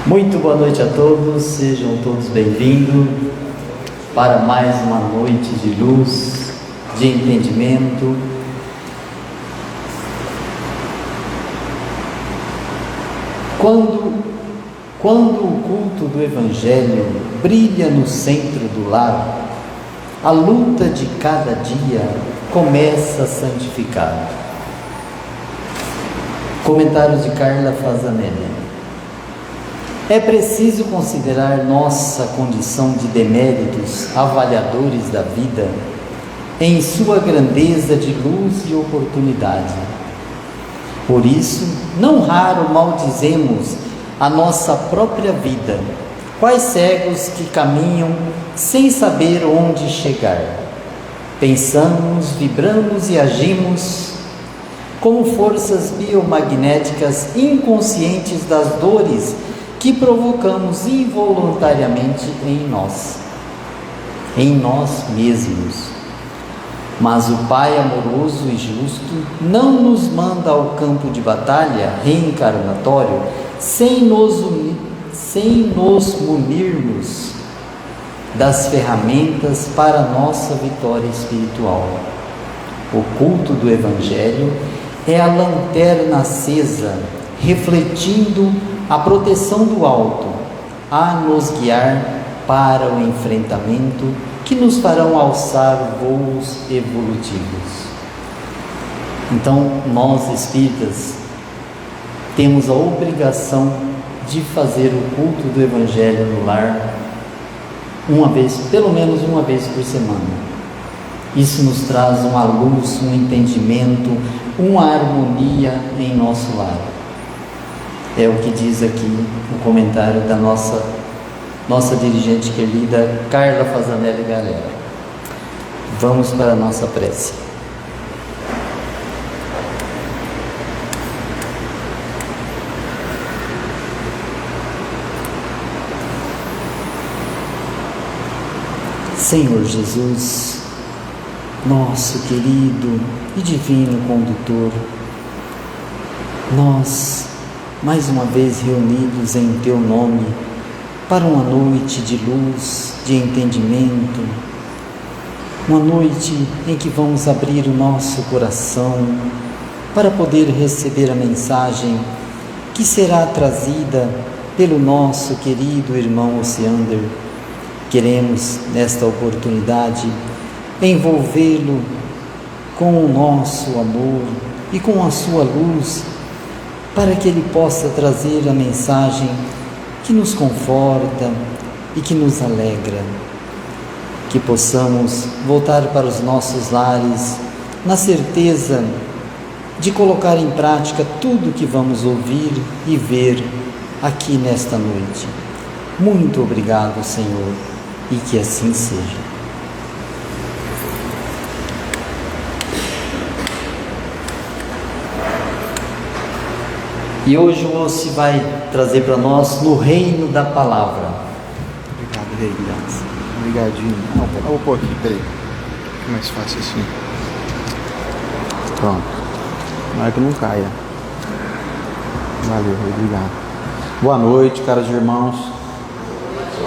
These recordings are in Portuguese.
Muito boa noite a todos, sejam todos bem-vindos para mais uma noite de luz, de entendimento. Quando o culto do Evangelho brilha no centro do lar, a luta de cada dia começa a santificar. Comentários de Carla Fazanelli. É preciso considerar nossa condição de deméritos avaliadores da vida em sua grandeza de luz e oportunidade. Por isso, não raro maldizemos a nossa própria vida, quais cegos que caminham sem saber onde chegar. Pensamos, vibramos e agimos como forças biomagnéticas inconscientes das dores que provocamos involuntariamente em nós mesmos. Mas o Pai amoroso e justo não nos manda ao campo de batalha reencarnatório sem nos munirmos das ferramentas para a nossa vitória espiritual. O culto do Evangelho é a lanterna acesa, refletindo a proteção do alto, a nos guiar para o enfrentamento que nos farão alçar voos evolutivos. Então, nós espíritas temos a obrigação de fazer o culto do Evangelho no lar pelo menos uma vez por semana. Isso nos traz uma luz, um entendimento, uma harmonia em nosso lar. É o que diz aqui o comentário da nossa dirigente querida Carla Fazanelli Galera. Vamos para a nossa prece. Senhor Jesus, nosso querido e divino condutor, nós, mais uma vez reunidos em Teu nome, para uma noite de luz, de entendimento, uma noite em que vamos abrir o nosso coração para poder receber a mensagem que será trazida pelo nosso querido irmão Osiander. Queremos, nesta oportunidade, envolvê-lo com o nosso amor e com a sua luz, para que ele possa trazer a mensagem que nos conforta e que nos alegra. Que possamos voltar para os nossos lares na certeza de colocar em prática tudo que vamos ouvir e ver aqui nesta noite. Muito obrigado, Senhor, e que assim seja. E hoje o Ossi vai trazer para nós no reino da palavra. Obrigado, Rei. Obrigadinho. Eu vou pôr aqui, peraí. Fica mais fácil assim. Pronto. Não é que não caia. Valeu, Rei. Obrigado. Boa noite, caros irmãos.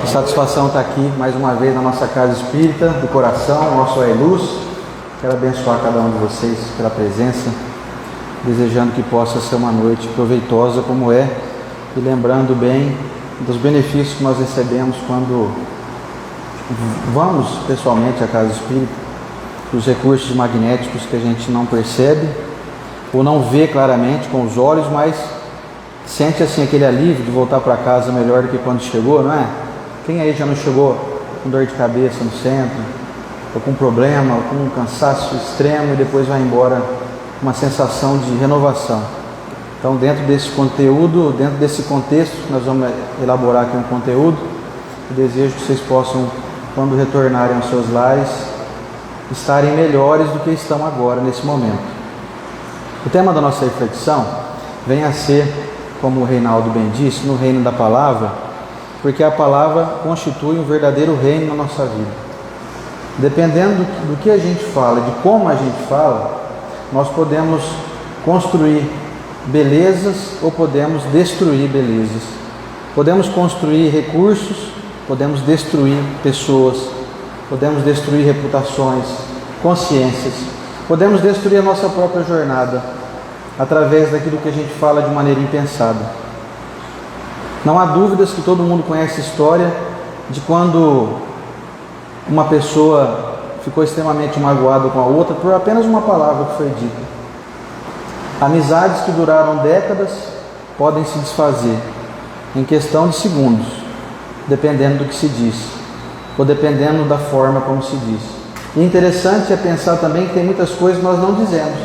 Que satisfação estar aqui mais uma vez na nossa casa espírita do coração, nosso Luz. Quero abençoar cada um de vocês pela presença, desejando que possa ser uma noite proveitosa como é, e lembrando bem dos benefícios que nós recebemos quando vamos pessoalmente à casa espírita, dos recursos magnéticos que a gente não percebe ou não vê claramente com os olhos, mas sente assim aquele alívio de voltar para casa melhor do que quando chegou, não é? Quem aí já não chegou com dor de cabeça no centro, ou com problema, ou com um cansaço extremo e depois vai embora uma sensação de renovação? Então, dentro desse conteúdo, dentro desse contexto, nós vamos elaborar aqui um conteúdo. Eu desejo que vocês possam, quando retornarem aos seus lares, estarem melhores do que estão agora, nesse momento. O tema da nossa reflexão vem a ser, como o Reinaldo bem disse, no reino da palavra, porque a palavra constitui um verdadeiro reino na nossa vida. Dependendo do que a gente fala, de como a gente fala, nós podemos construir belezas ou podemos destruir belezas. Podemos construir recursos, podemos destruir pessoas, podemos destruir reputações, consciências, podemos destruir a nossa própria jornada através daquilo que a gente fala de maneira impensada. Não há dúvidas que todo mundo conhece a história de quando uma pessoa ficou extremamente magoada com a outra por apenas uma palavra que foi dita. Amizades que duraram décadas podem se desfazer em questão de segundos, dependendo do que se diz, ou dependendo da forma como se diz. E interessante é pensar também que tem muitas coisas que nós não dizemos.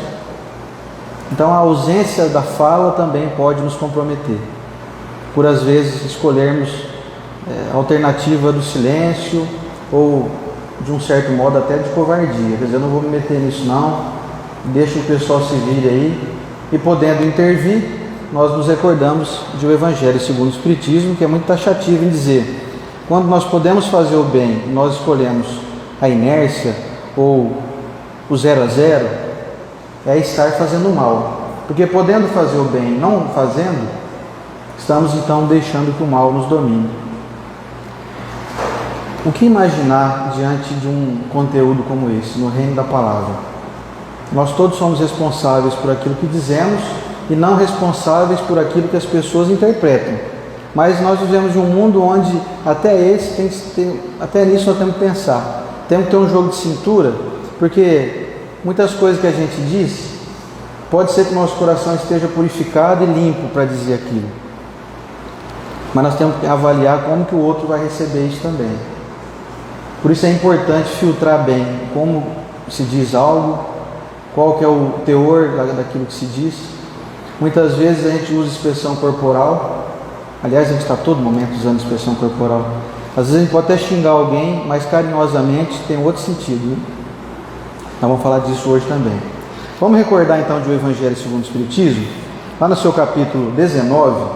Então a ausência da fala também pode nos comprometer, por às vezes escolhermos a alternativa do silêncio, ou de um certo modo até de covardia. Quer dizer, eu não vou me meter nisso não, deixa o pessoal se vir aí. E podendo intervir, nós nos recordamos de o Evangelho segundo o Espiritismo, que é muito taxativo em dizer: quando nós podemos fazer o bem, nós escolhemos a inércia ou o 0 a 0, é estar fazendo o mal. Porque podendo fazer o bem e não fazendo, estamos então deixando que o mal nos domine. O que imaginar diante de um conteúdo como esse, no reino da palavra? Nós todos somos responsáveis por aquilo que dizemos e não responsáveis por aquilo que as pessoas interpretam. Mas nós vivemos em um mundo onde até nisso nós temos que pensar. Temos que ter um jogo de cintura, porque muitas coisas que a gente diz, pode ser que o nosso coração esteja purificado e limpo para dizer aquilo. Mas nós temos que avaliar como que o outro vai receber isso também. Por isso é importante filtrar bem como se diz algo, qual que é o teor daquilo que se diz. Muitas vezes a gente usa expressão corporal. Aliás, a gente está a todo momento usando expressão corporal. Às vezes a gente pode até xingar alguém, mas carinhosamente tem outro sentido, né? Nós vamos falar disso hoje também. Vamos recordar então de o Evangelho segundo o Espiritismo. Lá no seu capítulo 19,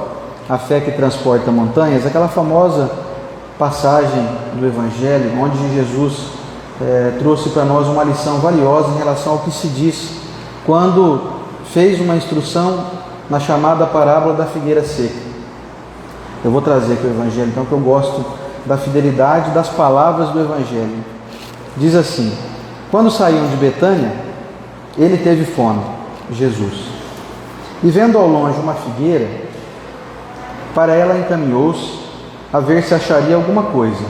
A Fé que Transporta Montanhas, aquela famosa passagem do Evangelho, onde Jesus trouxe para nós uma lição valiosa em relação ao que se diz quando fez uma instrução na chamada parábola da figueira seca. Eu vou trazer aqui o Evangelho, então, que eu gosto da fidelidade das palavras do Evangelho. Diz assim: quando saíam de Betânia, ele teve fome, Jesus, e vendo ao longe uma figueira, para ela encaminhou-se a ver se acharia alguma coisa.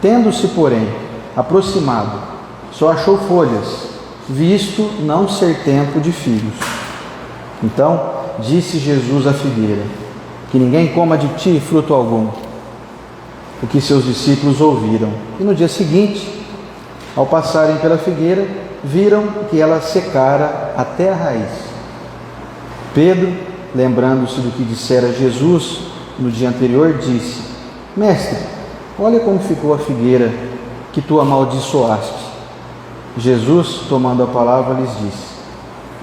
Tendo-se, porém, aproximado, só achou folhas, visto não ser tempo de figos. Então disse Jesus à figueira: que ninguém coma de ti fruto algum. O que seus discípulos ouviram. E no dia seguinte, ao passarem pela figueira, viram que ela secara até a raiz. Pedro, lembrando-se do que dissera Jesus no dia anterior, disse: Mestre, olha como ficou a figueira que tu amaldiçoaste. Jesus, tomando a palavra, lhes disse: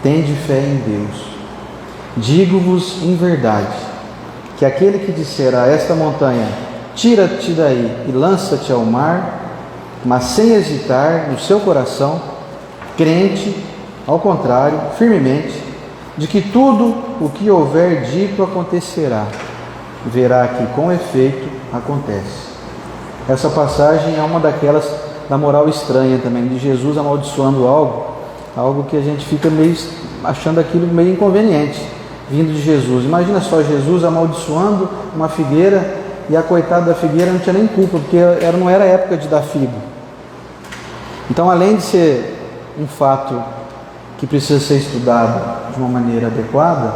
tende fé em Deus. Digo-vos em verdade, que aquele que disser a esta montanha: tira-te daí e lança-te ao mar, mas sem hesitar no seu coração, crente, ao contrário, firmemente, de que tudo o que houver dito acontecerá, verá que com efeito acontece. Essa passagem é uma daquelas da moral estranha também, de Jesus amaldiçoando algo que a gente fica meio achando aquilo meio inconveniente, vindo de Jesus. Imagina só Jesus amaldiçoando uma figueira, e a coitada da figueira não tinha nem culpa, porque não era época de dar figo. Então, além de ser um fato que precisa ser estudado de uma maneira adequada,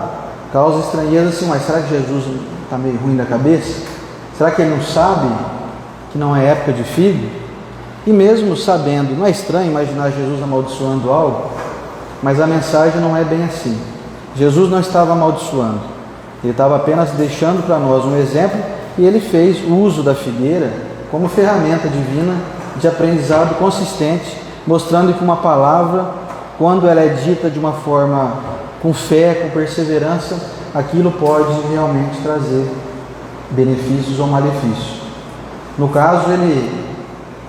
causa estranheza assim: mas será que Jesus está meio ruim da cabeça? Será que ele não sabe que não é época de figo? E mesmo sabendo, não é estranho imaginar Jesus amaldiçoando algo? Mas a mensagem não é bem assim. Jesus não estava amaldiçoando, ele estava apenas deixando para nós um exemplo, e ele fez uso da figueira como ferramenta divina de aprendizado consistente, mostrando que uma palavra, quando ela é dita de uma forma com fé, com perseverança, aquilo pode realmente trazer benefícios ou malefícios. No caso, ele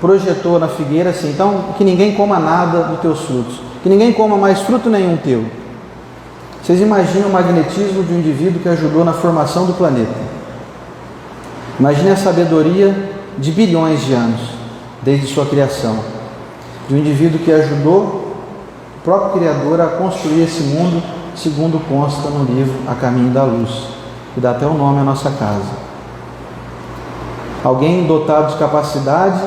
projetou na figueira assim: então, que ninguém coma nada dos teus frutos, que ninguém coma mais fruto nenhum teu. Vocês imaginam o magnetismo de um indivíduo que ajudou na formação do planeta? Imagine a sabedoria de bilhões de anos, desde sua criação, de um indivíduo que ajudou o próprio Criador a construir esse mundo, segundo consta no livro A Caminho da Luz, que dá até o nome à nossa casa. Alguém dotado de capacidade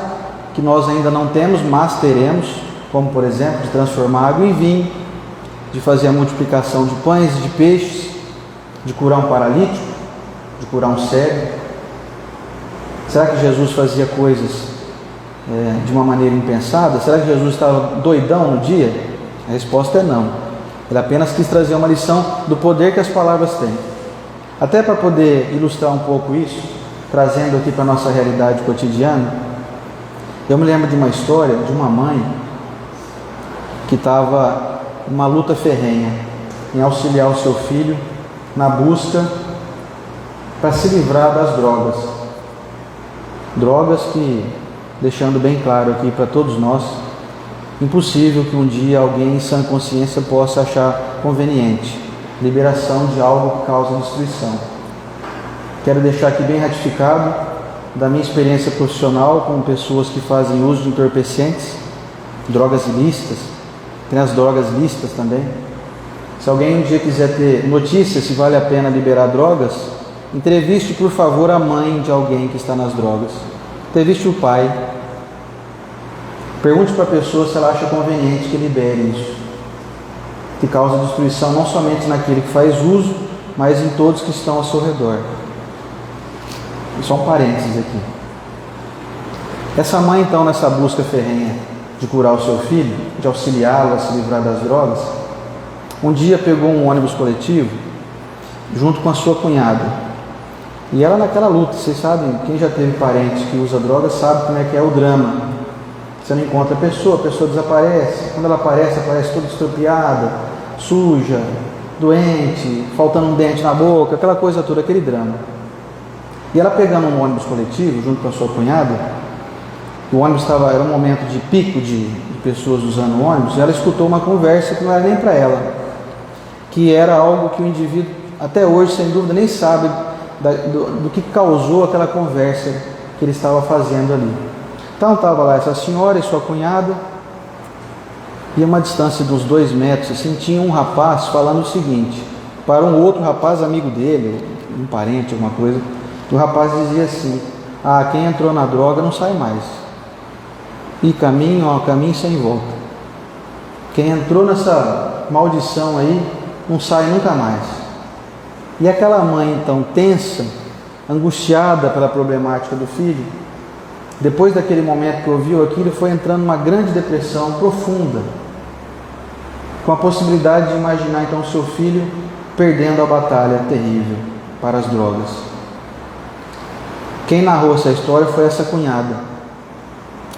que nós ainda não temos, mas teremos, como por exemplo, de transformar água em vinho, de fazer a multiplicação de pães e de peixes, de curar um paralítico, de curar um cego. Será que Jesus fazia coisas de uma maneira impensada? Será que Jesus estava doidão no dia? A resposta é não. Ele apenas quis trazer uma lição do poder que as palavras têm. Até para poder ilustrar um pouco isso, trazendo aqui para a nossa realidade cotidiana, eu me lembro de uma história de uma mãe que estava numa luta ferrenha em auxiliar o seu filho na busca para se livrar das drogas. Drogas que, deixando bem claro aqui para todos nós, impossível que um dia alguém em sã consciência possa achar conveniente liberação de algo que causa destruição. Quero deixar aqui bem ratificado da minha experiência profissional com pessoas que fazem uso de entorpecentes, drogas ilícitas, tem as drogas lícitas também. Se alguém um dia quiser ter notícias se vale a pena liberar drogas, entreviste por favor a mãe de alguém que está nas drogas, entreviste o pai, pergunte para a pessoa se ela acha conveniente que libere isso, que causa destruição não somente naquele que faz uso, mas em todos que estão ao seu redor. Só um parênteses aqui. Essa mãe então, nessa busca ferrenha de curar o seu filho, de auxiliá-lo a se livrar das drogas, um dia pegou um ônibus coletivo junto com a sua cunhada. E ela naquela luta, vocês sabem, quem já teve parente que usa drogas sabe como é que é o drama. Você não encontra a pessoa desaparece. Quando ela aparece toda estropiada, suja, doente, faltando um dente na boca, aquela coisa toda, aquele drama. E ela pegando um ônibus coletivo junto com a sua cunhada, o ônibus era um momento de pico de pessoas usando o ônibus, e ela escutou uma conversa que não era nem para ela, que era algo que o indivíduo até hoje, sem dúvida, nem sabe do que causou aquela conversa que ele estava fazendo ali. Então estava lá essa senhora e sua cunhada, e a uma distância de uns 2 metros assim, tinha um rapaz falando o seguinte para um outro rapaz amigo dele, um parente, alguma coisa. O rapaz dizia assim: quem entrou na droga não sai mais, e caminho sem volta. Quem entrou nessa maldição aí não sai nunca mais. E aquela mãe então tensa, angustiada pela problemática do filho, depois daquele momento que ouviu aquilo, foi entrando numa grande depressão profunda, com a possibilidade de imaginar então o seu filho perdendo a batalha terrível para as drogas. Quem narrou essa história foi essa cunhada,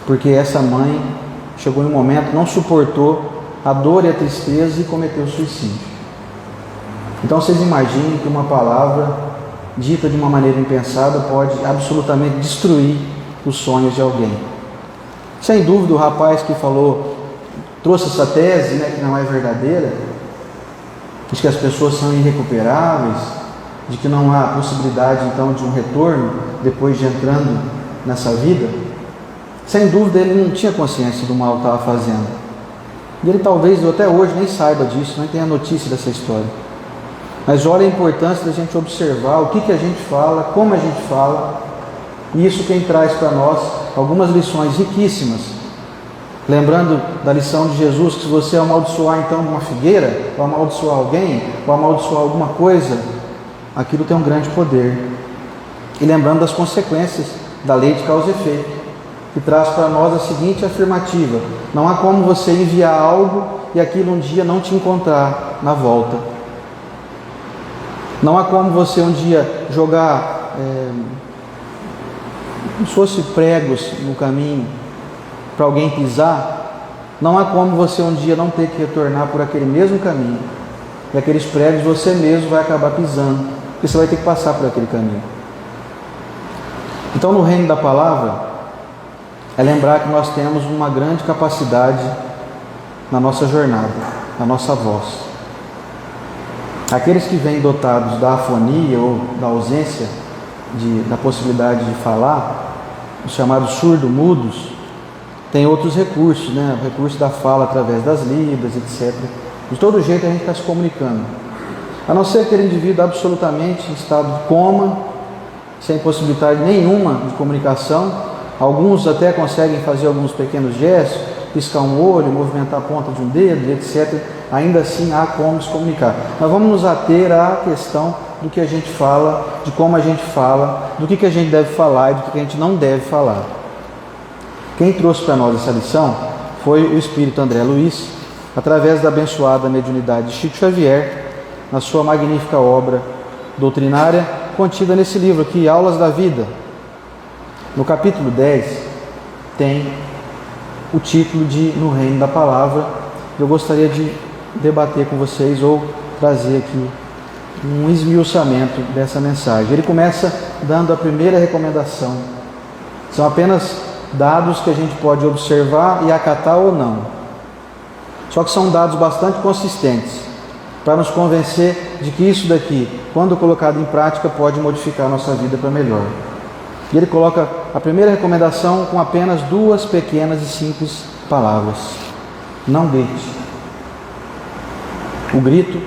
porque essa mãe chegou em um momento, não suportou a dor e a tristeza e cometeu suicídio. Então vocês imaginem que uma palavra dita de uma maneira impensada pode absolutamente destruir os sonhos de alguém. Sem dúvida, o rapaz que trouxe essa tese, que não é verdadeira, de que as pessoas são irrecuperáveis, de que não há possibilidade então de um retorno depois de entrando nessa vida. Sem dúvida, ele não tinha consciência do mal que estava fazendo, e ele talvez até hoje nem saiba disso, nem tenha notícia dessa história. Mas olha a importância da gente observar o que a gente fala, como a gente fala, e isso quem traz para nós algumas lições riquíssimas. Lembrando da lição de Jesus, que se você amaldiçoar então uma figueira, ou amaldiçoar alguém, ou amaldiçoar alguma coisa, aquilo tem um grande poder. E lembrando das consequências da lei de causa e efeito, que traz para nós a seguinte afirmativa: não há como você enviar algo e aquilo um dia não te encontrar na volta. Não há como você um dia jogar como se fosse pregos no caminho para alguém pisar. Não há como você um dia não ter que retornar por aquele mesmo caminho, e aqueles pregos você mesmo vai acabar pisando, porque você vai ter que passar por aquele caminho. Então, no reino da palavra, é lembrar que nós temos uma grande capacidade na nossa jornada, na nossa voz. Aqueles que vêm dotados da afonia ou da ausência da possibilidade de falar, os chamados surdo-mudos, tem outros recursos, né? O recurso da fala através das libras, etc. De todo jeito a gente está se comunicando. A não ser aquele indivíduo absolutamente em estado de coma, sem possibilidade nenhuma de comunicação. Alguns até conseguem fazer alguns pequenos gestos, piscar um olho, movimentar a ponta de um dedo, etc. Ainda assim há como se comunicar. Mas vamos nos ater à questão do que a gente fala, de como a gente fala, do que a gente deve falar e do que a gente não deve falar. Quem trouxe para nós essa lição foi o Espírito André Luiz, através da abençoada mediunidade de Chico Xavier, na sua magnífica obra doutrinária, contida nesse livro aqui, Aulas da Vida. No capítulo 10, tem o título de No Reino da Palavra. Eu gostaria de debater com vocês ou trazer aqui um esmiuçamento dessa mensagem. Ele começa dando a primeira recomendação. São apenas dados que a gente pode observar e acatar ou não. Só que são dados bastante consistentes para nos convencer de que isso daqui, quando colocado em prática, pode modificar a nossa vida para melhor. E ele coloca a primeira recomendação com apenas 2 pequenas e simples palavras: não grite. O grito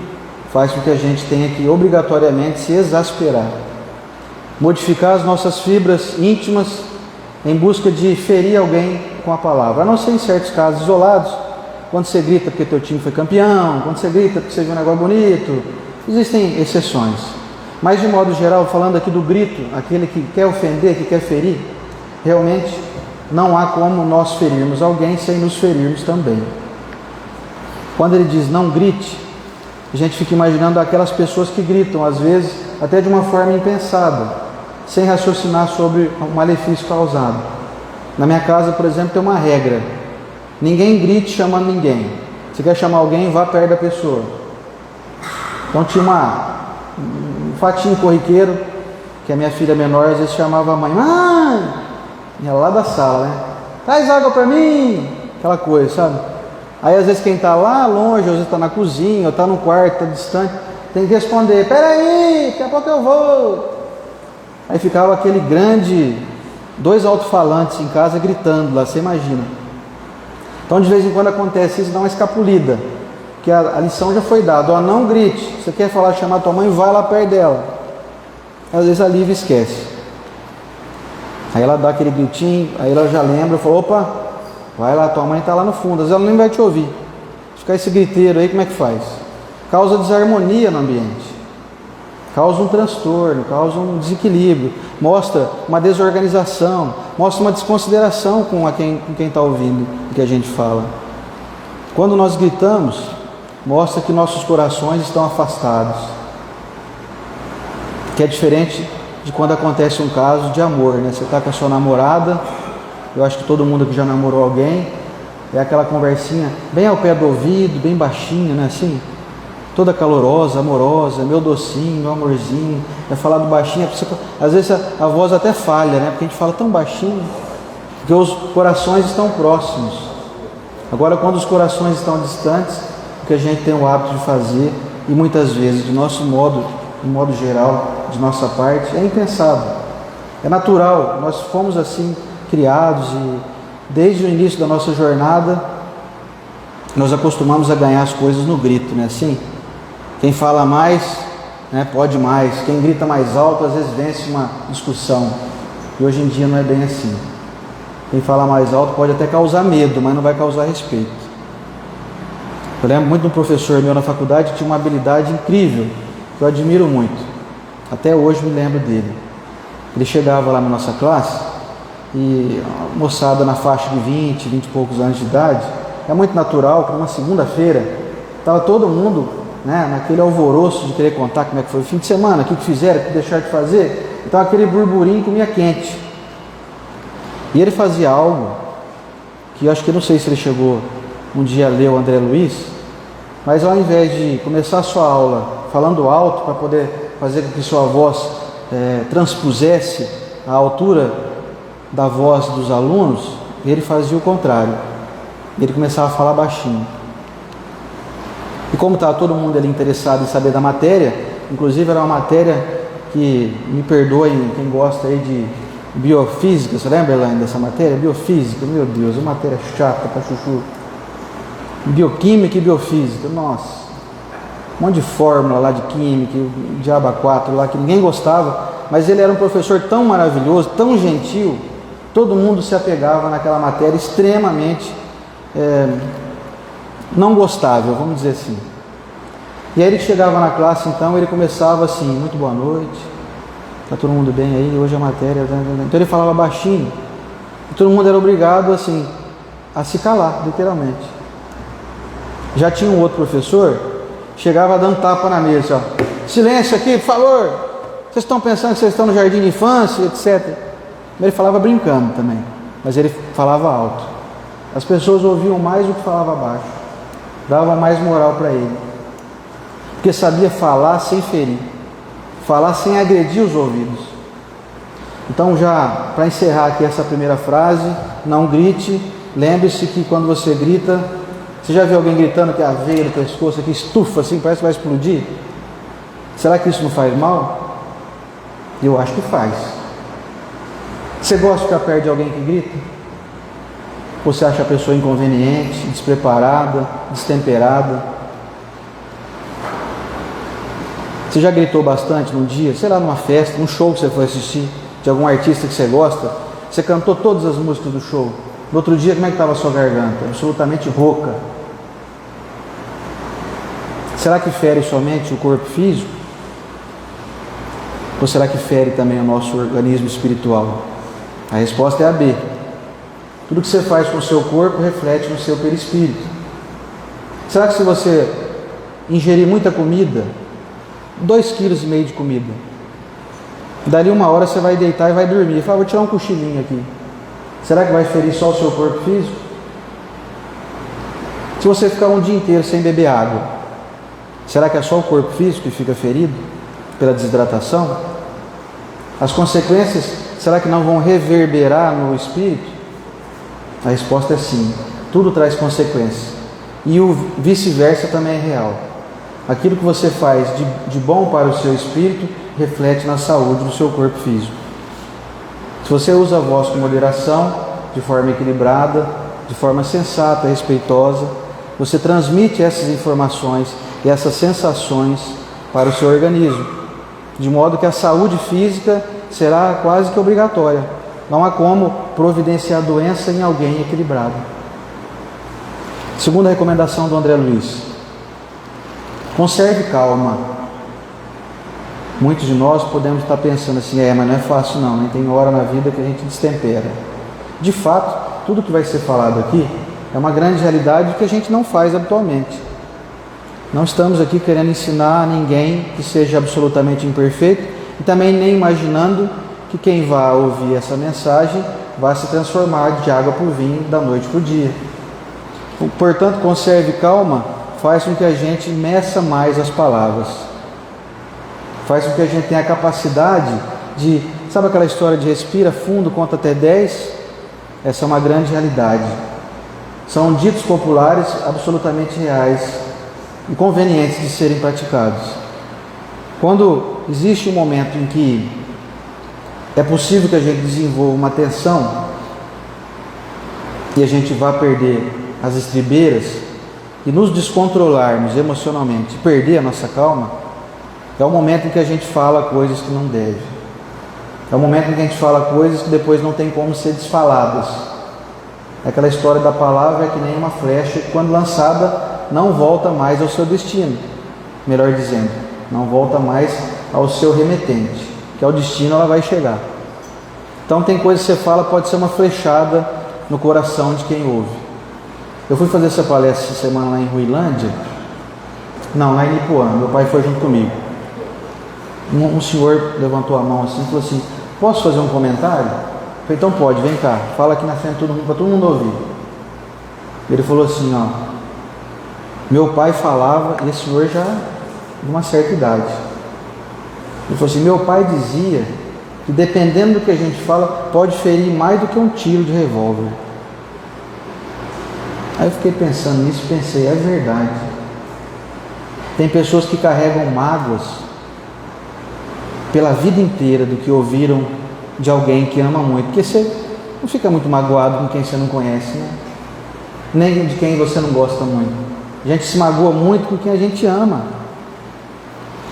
faz com que a gente tenha que obrigatoriamente se exasperar, modificar as nossas fibras íntimas em busca de ferir alguém com a palavra, a não ser em certos casos isolados, quando você grita porque teu time foi campeão, quando você grita porque você viu um negócio bonito. Existem exceções, mas de modo geral, falando aqui do grito, aquele que quer ofender, que quer ferir, realmente não há como nós ferirmos alguém sem nos ferirmos também. Quando ele diz não grite, a gente fica imaginando aquelas pessoas que gritam, às vezes até de uma forma impensada, sem raciocinar sobre o malefício causado. Na minha casa, por exemplo, tem uma regra: ninguém grite chamando ninguém. Se quer chamar alguém, vá perto da pessoa. Então tinha um fatinho corriqueiro, que a minha filha menor às vezes chamava a mãe: mãe! E ela lá da sala, né? Traz água para mim! Aquela coisa, sabe? Aí às vezes quem está lá longe, às vezes está na cozinha, ou está no quarto, está distante, tem que responder: peraí, daqui a pouco eu vou. Aí ficava aquele grande, 2 alto-falantes em casa gritando lá, você imagina. Então de vez em quando acontece isso, dá uma escapulida, que a lição já foi dada: ó, não grite. Você quer falar, chamar tua mãe, vai lá perto dela. Às vezes a Lívia esquece. Aí ela dá aquele gritinho, aí ela já lembra, fala: opa, vai lá, tua mãe está lá no fundo. Às vezes ela nem vai te ouvir. Ficar esse griteiro aí, como é que faz? Causa desarmonia no ambiente, causa um transtorno, causa um desequilíbrio, mostra uma desorganização, mostra uma desconsideração com quem está ouvindo o que a gente fala. Quando nós gritamos, mostra que nossos corações estão afastados, que é diferente de quando acontece um caso de amor, né? Você está com a sua namorada, eu acho que todo mundo que já namorou alguém, é aquela conversinha bem ao pé do ouvido, bem baixinha, né? Assim, toda calorosa, amorosa, meu docinho, meu amorzinho. É falado baixinho, às vezes a voz até falha, né? Porque a gente fala tão baixinho, porque os corações estão próximos. Agora, quando os corações estão distantes, o que a gente tem o hábito de fazer, e muitas vezes, de nosso modo, de modo geral, de nossa parte, é impensado, é natural. Nós fomos assim criados e desde o início da nossa jornada nós acostumamos a ganhar as coisas no grito, não é assim? Quem fala mais, né, pode mais. Quem grita mais alto às vezes vence uma discussão, e hoje em dia não é bem assim. Quem fala mais alto pode até causar medo, mas não vai causar respeito. Eu lembro muito de um professor meu na faculdade que tinha uma habilidade incrível, que eu admiro muito, até hoje me lembro dele. Ele chegava lá na nossa classe e a moçada na faixa de 20 e poucos anos de idade, é muito natural que numa segunda-feira estava todo mundo, né, naquele alvoroço de querer contar como é que foi o fim de semana, o que fizeram, o que deixaram de fazer. Então aquele burburinho comia quente. E ele fazia algo que eu acho que, não sei se ele chegou um dia a ler o André Luiz, mas ao invés de começar a sua aula falando alto para poder fazer com que sua voz transpusesse a altura da voz dos alunos, ele fazia o contrário. Ele começava a falar baixinho. E como estava todo mundo ali interessado em saber da matéria, inclusive era uma matéria que, me perdoem quem gosta aí de biofísica, você lembra, Elaine, dessa matéria? Biofísica, meu Deus, uma matéria chata pra chuchu. Bioquímica e biofísica, nossa. Um monte de fórmula lá de química, diabo 4 lá, que ninguém gostava, mas ele era um professor tão maravilhoso, tão gentil, todo mundo se apegava naquela matéria extremamente não gostável, vamos dizer assim. E aí ele chegava na classe, então, ele começava assim: muito boa noite, tá todo mundo bem aí, hoje a matéria... Então ele falava baixinho, e todo mundo era obrigado, assim, a se calar, literalmente. Já tinha um outro professor, chegava dando tapa na mesa, ó: silêncio aqui, por favor, vocês estão pensando que vocês estão no jardim de infância, etc. Ele falava brincando também, mas ele falava alto. As pessoas ouviam mais do que falava baixo, davam mais moral para ele, porque sabia falar sem ferir, falar sem agredir os ouvidos. Então, já para encerrar aqui essa primeira frase, não grite. Lembre-se que quando você grita, você já viu alguém gritando que a veia do pescoço aqui estufa assim, parece que vai explodir? Será que isso não faz mal? Eu acho que faz. Você gosta de ficar perto de alguém que grita? Ou você acha a pessoa inconveniente, despreparada, destemperada? Você já gritou bastante num dia, sei lá, numa festa, num show que você foi assistir, de algum artista que você gosta? Você cantou todas as músicas do show. No outro dia, como é que estava a sua garganta? Absolutamente rouca. Será que fere somente o corpo físico? Ou será que fere também o nosso organismo espiritual? A resposta é a B. Tudo que você faz com o seu corpo reflete no seu perispírito. Será que se você ingerir muita comida, 2,5 kg de comida, dali uma hora você vai deitar e vai dormir, fala: vou tirar um cochilinho aqui, será que vai ferir só o seu corpo físico? Se você ficar um dia inteiro sem beber água, será que é só o corpo físico que fica ferido pela desidratação? As consequências, será que não vão reverberar no espírito? A resposta é sim. Tudo traz consequências. E o vice-versa também é real. Aquilo que você faz de bom para o seu espírito reflete na saúde do seu corpo físico. Se você usa a voz com moderação, de forma equilibrada, de forma sensata, respeitosa, você transmite essas informações e essas sensações para o seu organismo, de modo que a saúde física será quase que obrigatória. Não há como providenciar doença em alguém equilibrado. Segunda recomendação do André Luiz: conserve calma. Muitos de nós podemos estar pensando assim: mas não é fácil não, nem tem hora na vida que a gente destempera. De fato, tudo que vai ser falado aqui é uma grande realidade que a gente não faz habitualmente. Não estamos aqui querendo ensinar a ninguém que seja absolutamente imperfeito e também nem imaginando que quem vai ouvir essa mensagem vai se transformar de água para o vinho da noite para o dia. Portanto, conserve calma faz com que a gente meça mais as palavras, faz com que a gente tenha a capacidade de, sabe aquela história de respira fundo, conta até 10? Essa é uma grande realidade. São ditos populares absolutamente reais e convenientes de serem praticados. Quando existe um momento em que é possível que a gente desenvolva uma tensão e a gente vá perder as estribeiras e nos descontrolarmos emocionalmente, perder a nossa calma, é o momento em que a gente fala coisas que não deve. É o momento em que a gente fala coisas que depois não tem como ser desfaladas. Aquela história da palavra é que nem uma flecha que, quando lançada, não volta mais ao seu destino. Melhor dizendo, não volta mais ao seu remetente, que ao destino ela vai chegar. Então tem coisas que você fala, pode ser uma flechada no coração de quem ouve. Eu fui fazer essa palestra essa semana lá em Ruilândia, lá em Ipuã, meu pai foi junto comigo. Um senhor levantou a mão assim e falou assim: posso fazer um comentário? Eu falei: então pode, vem cá, fala aqui na frente de todo mundo, para todo mundo ouvir. Ele falou assim: meu pai falava, e esse senhor já de uma certa idade, ele falou assim: meu pai dizia que dependendo do que a gente fala, pode ferir mais do que um tiro de revólver. Aí eu fiquei pensando nisso, pensei, é verdade. Tem pessoas que carregam mágoas, pela vida inteira do que ouviram de alguém que ama muito, porque você não fica muito magoado com quem você não conhece, né? Nem de quem você não gosta muito. A gente se magoa muito com quem a gente ama.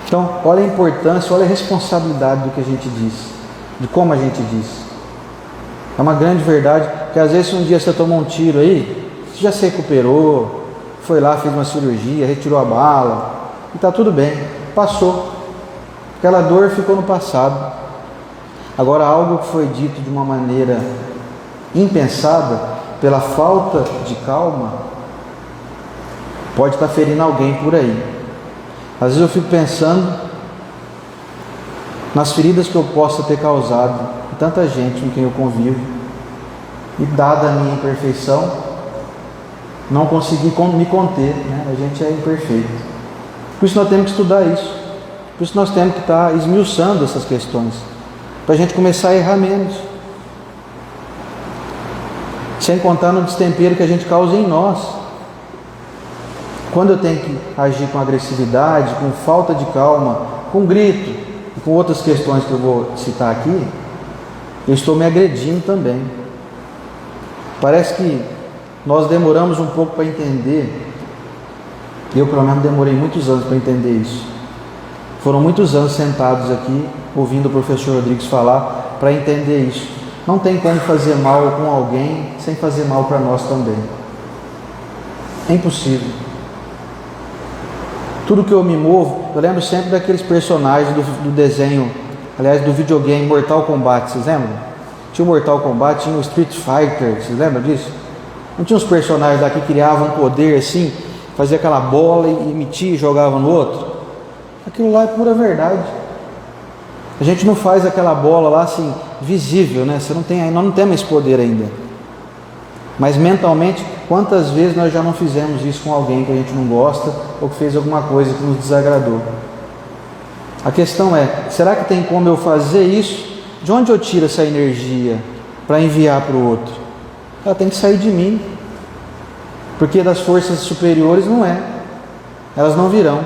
Então, olha a importância, olha a responsabilidade do que a gente diz, de como a gente diz. É uma grande verdade, que às vezes um dia você tomou um tiro aí, você já se recuperou, foi lá, fez uma cirurgia, retirou a bala, e está tudo bem, passou. Aquela dor ficou no passado. Agora, algo que foi dito de uma maneira impensada, pela falta de calma, pode estar ferindo alguém por aí. Às vezes eu fico pensando nas feridas que eu possa ter causado em tanta gente com quem eu convivo, e dada a minha imperfeição, não consegui me conter, né? A gente é imperfeito. Por isso nós temos que estudar isso. Por isso nós temos que estar esmiuçando essas questões, para a gente começar a errar menos. Sem contar no destempero que a gente causa em nós. Quando eu tenho que agir com agressividade, com falta de calma, com grito, e com outras questões que eu vou citar aqui, eu estou me agredindo também. Parece que nós demoramos um pouco para entender. Eu, pelo menos, demorei muitos anos para entender isso. Foram muitos anos sentados aqui, ouvindo o professor Rodrigues falar, para entender isso. Não tem como fazer mal com alguém sem fazer mal para nós também. É impossível. Tudo que eu me movo, eu lembro sempre daqueles personagens do desenho, aliás, do videogame Mortal Kombat, vocês lembram? Tinha o Mortal Kombat, tinha o Street Fighter, vocês lembram disso? Não tinha uns personagens lá que criavam poder assim, fazia aquela bola e emitia e jogava no outro? Aquilo lá é pura verdade. A gente não faz aquela bola lá assim, visível, né? Nós não temos esse poder ainda. Mas mentalmente, quantas vezes nós já não fizemos isso com alguém que a gente não gosta, ou que fez alguma coisa que nos desagradou? A questão é, será que tem como eu fazer isso? De onde eu tiro essa energia para enviar para o outro? Ela tem que sair de mim, porque das forças superiores não é, elas não virão.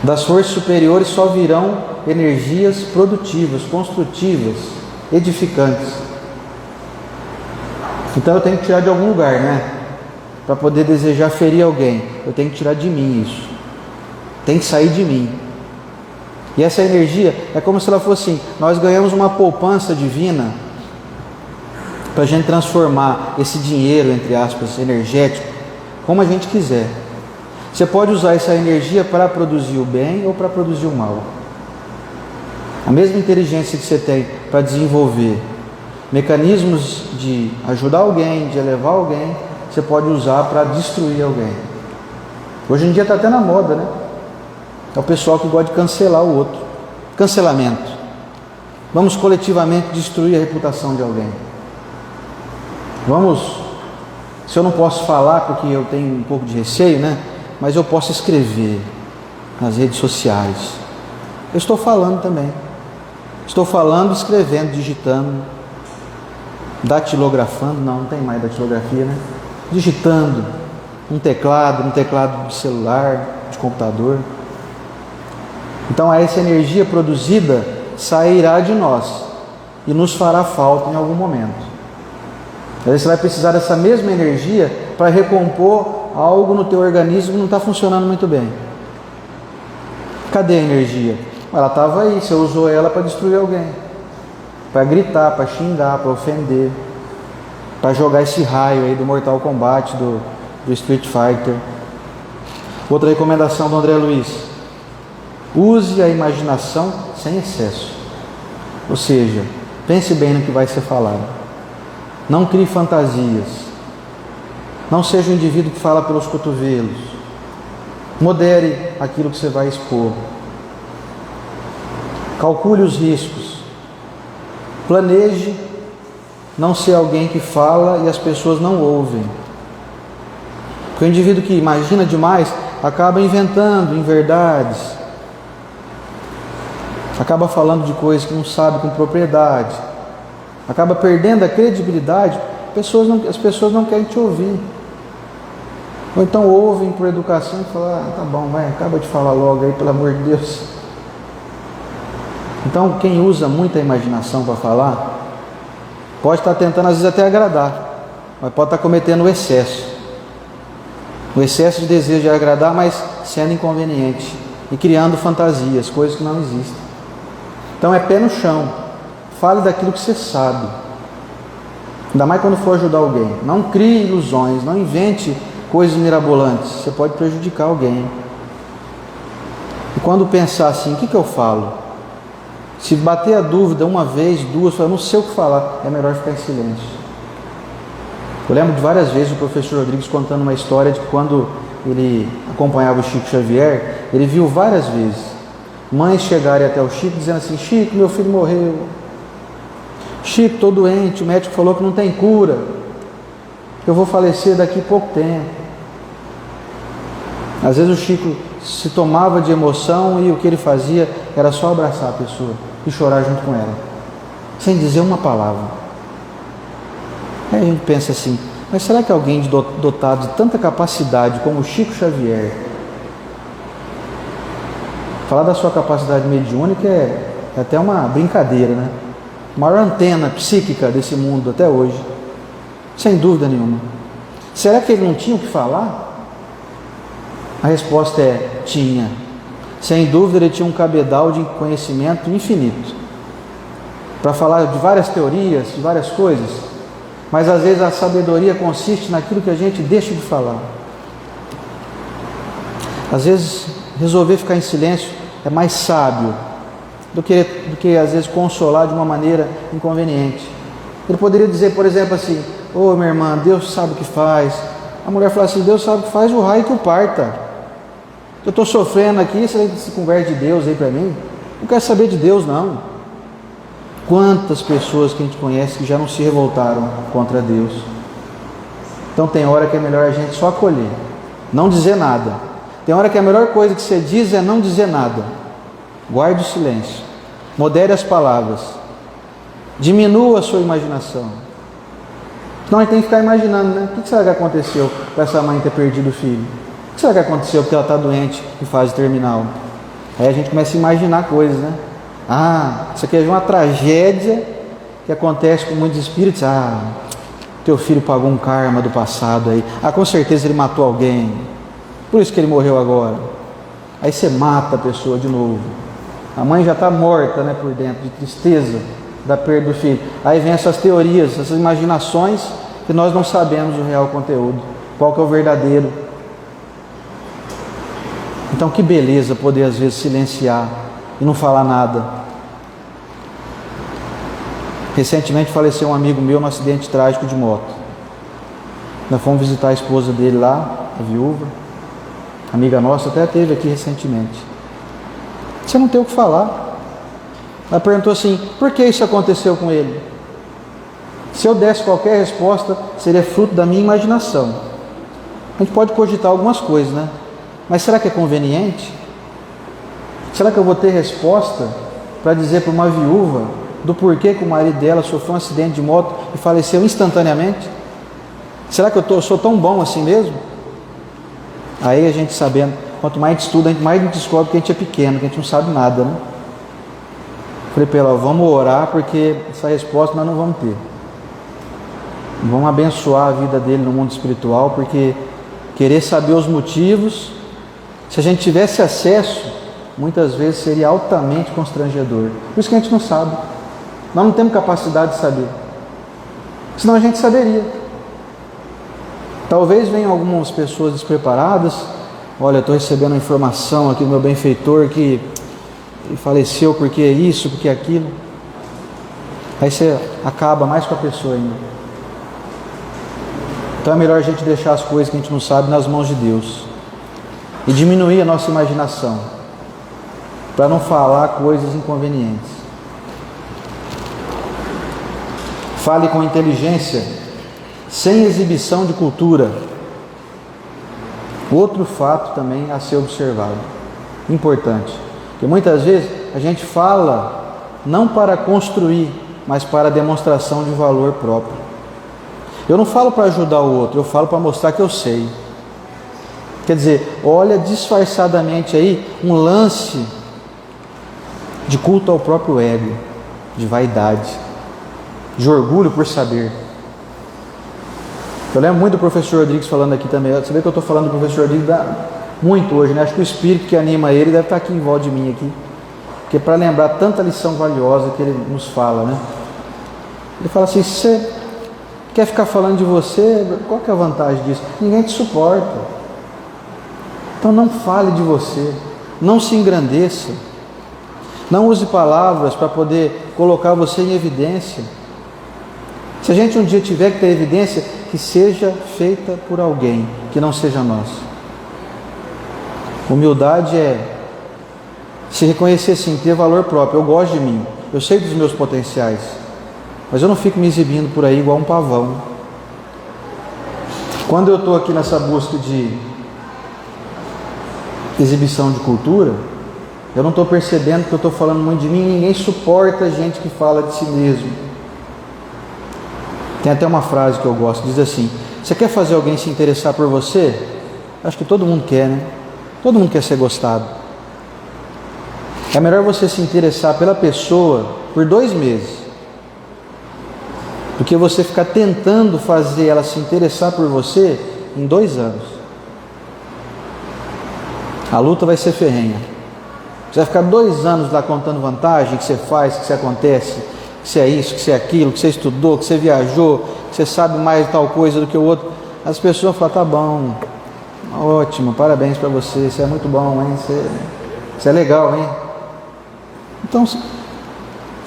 Das forças superiores só virão energias produtivas, construtivas, edificantes. Então eu tenho que tirar de algum lugar, né? Para poder desejar ferir alguém, eu tenho que tirar de mim isso. Tem que sair de mim. E essa energia é como se ela fosse assim: nós ganhamos uma poupança divina para a gente transformar esse dinheiro, entre aspas, energético, como a gente quiser. Você pode usar essa energia para produzir o bem ou para produzir o mal. A mesma inteligência que você tem para desenvolver mecanismos de ajudar alguém, de elevar alguém, você pode usar para destruir alguém. Hoje em dia está até na moda, né? É o pessoal que gosta de cancelar o outro. Cancelamento. Vamos coletivamente destruir a reputação de alguém. Se eu não posso falar porque eu tenho um pouco de receio, né? Mas eu posso escrever nas redes sociais. Eu estou falando também. Estou falando, escrevendo, digitando, datilografando, não tem mais datilografia, né? Digitando, um teclado de celular, de computador. Então essa energia produzida sairá de nós e nos fará falta em algum momento. Às vezes você vai precisar dessa mesma energia para recompor algo no teu organismo que não está funcionando muito bem. Cadê a energia? Ela estava aí, você usou ela para destruir alguém, para gritar, para xingar, para ofender, para jogar esse raio aí do Mortal Kombat, do Street Fighter. Outra recomendação do André Luiz: use a imaginação sem excesso. Ou seja, pense bem no que vai ser falado. Não crie fantasias. Não seja um indivíduo que fala pelos cotovelos. Modere aquilo que você vai expor. Calcule os riscos. Planeje não ser alguém que fala e as pessoas não ouvem. Porque o indivíduo que imagina demais acaba inventando inverdades, acaba falando de coisas que não sabe com propriedade, acaba perdendo a credibilidade. As pessoas não querem te ouvir. Ou então ouvem por educação e falam: tá bom, vai, acaba de falar logo aí, pelo amor de Deus. Então, quem usa muita imaginação para falar, pode estar tentando às vezes até agradar, mas pode estar cometendo o excesso de desejo de agradar, mas sendo inconveniente e criando fantasias, coisas que não existem. Então é pé no chão, fale daquilo que você sabe, ainda mais quando for ajudar alguém. Não crie ilusões, não invente coisas mirabolantes, você pode prejudicar alguém. E quando pensar assim, o que eu falo? Se bater a dúvida uma vez, duas, eu não sei o que falar, é melhor ficar em silêncio. Eu lembro de várias vezes o professor Rodrigues contando uma história de que quando ele acompanhava o Chico Xavier, ele viu várias vezes mães chegarem até o Chico dizendo assim: Chico, meu filho morreu. Chico, estou doente, o médico falou que não tem cura, eu vou falecer daqui a pouco tempo. Às vezes o Chico se tomava de emoção e o que ele fazia era só abraçar a pessoa e chorar junto com ela, sem dizer uma palavra. Aí a gente pensa assim, mas será que alguém dotado de tanta capacidade como o Chico Xavier, falar da sua capacidade mediúnica é até uma brincadeira, né? A maior antena psíquica desse mundo até hoje, sem dúvida nenhuma. Será que ele não tinha o que falar? A resposta é: tinha. Sem dúvida ele tinha um cabedal de conhecimento infinito para falar de várias teorias, de várias coisas, mas às vezes a sabedoria consiste naquilo que a gente deixa de falar. Às vezes resolver ficar em silêncio é mais sábio do que às vezes consolar de uma maneira inconveniente. Ele poderia dizer, por exemplo, assim: ô minha irmã, Deus sabe o que faz. A mulher fala assim: Deus sabe o que faz, o raio que o parta. Eu estou sofrendo aqui, você se converte de Deus aí para mim? Não quero saber de Deus, não. Quantas pessoas que a gente conhece que já não se revoltaram contra Deus. Então tem hora que é melhor a gente só acolher, não dizer nada. Tem hora que a melhor coisa que você diz é não dizer nada. Guarde o silêncio, modere as palavras, diminua a sua imaginação. Senão a gente tem que ficar imaginando, né? O que será que aconteceu para essa mãe ter perdido o filho? O que será que aconteceu porque ela está doente em fase terminal? Aí a gente começa a imaginar coisas, né? Ah, isso aqui é uma tragédia que acontece com muitos espíritos. Ah, teu filho pagou um karma do passado aí. Ah, com certeza ele matou alguém, por isso que ele morreu agora. Aí você mata a pessoa de novo. A mãe já está morta, né, por dentro, de tristeza da perda do filho. Aí vem essas teorias, essas imaginações, que nós não sabemos o real conteúdo, qual que é o verdadeiro. Então que beleza poder às vezes silenciar e não falar nada. Recentemente faleceu um amigo meu num acidente trágico de moto. Nós fomos visitar a esposa dele lá, a viúva, amiga nossa, até esteve aqui recentemente. Você não tem o que falar. Ela perguntou assim: por que isso aconteceu com ele? Se eu desse qualquer resposta, seria fruto da minha imaginação. A gente pode cogitar algumas coisas, né? Mas será que é conveniente? Será que eu vou ter resposta para dizer para uma viúva do porquê que o marido dela sofreu um acidente de moto e faleceu instantaneamente? Será que eu sou tão bom assim mesmo? Aí a gente sabendo, quanto mais a gente estuda, mais a gente descobre que a gente é pequeno, que a gente não sabe nada, né? Falei para ela: vamos orar, porque essa resposta nós não vamos ter. Vamos abençoar a vida dele no mundo espiritual, porque querer saber os motivos, se a gente tivesse acesso, muitas vezes seria altamente constrangedor. Por isso que a gente não sabe. Nós não temos capacidade de saber. Senão a gente saberia. Talvez venham algumas pessoas despreparadas. Olha, estou recebendo uma informação aqui do meu benfeitor que ele faleceu porque é isso, porque é aquilo. Aí você acaba mais com a pessoa ainda. Então é melhor a gente deixar as coisas que a gente não sabe nas mãos de Deus e diminuir a nossa imaginação para não falar coisas inconvenientes. Fale com inteligência, sem exibição de cultura. Outro fato também a ser observado, importante, que muitas vezes a gente fala não para construir, mas para demonstração de valor próprio. Eu não falo para ajudar o outro, eu falo para mostrar que eu sei. Quer dizer, olha disfarçadamente aí um lance de culto ao próprio ego, de vaidade, de orgulho por saber. Eu lembro muito do professor Rodrigues falando aqui também. Você vê que eu estou falando do professor Rodrigues muito hoje, né? Acho que o espírito que anima ele deve estar aqui em volta de mim aqui, porque para lembrar tanta lição valiosa que ele nos fala, né? Ele fala assim: se você quer ficar falando de você, qual que é a vantagem disso? Ninguém te suporta. Então não fale de você, não se engrandeça, não use palavras para poder colocar você em evidência. Se a gente um dia tiver que ter evidência, que seja feita por alguém, que não seja nós. Humildade é se reconhecer assim, ter valor próprio. Eu gosto de mim, eu sei dos meus potenciais, mas eu não fico me exibindo por aí igual um pavão. Quando eu estou aqui nessa busca de exibição de cultura, eu não estou percebendo que eu estou falando muito de mim. Ninguém suporta gente que fala de si mesmo. Tem até uma frase que eu gosto, diz assim: você quer fazer alguém se interessar por você? Acho que todo mundo quer, né? Todo mundo quer ser gostado. É melhor você se interessar pela pessoa por 2 meses, do que você ficar tentando fazer ela se interessar por você em 2 anos. A luta vai ser ferrenha. Você vai ficar 2 anos lá contando vantagem, que você faz, que você acontece, que você é isso, que você é aquilo, que você estudou, que você viajou, que você sabe mais de tal coisa do que o outro. As pessoas falam: tá bom, ótimo, parabéns para você, você é muito bom, hein? Você é legal, hein? Então,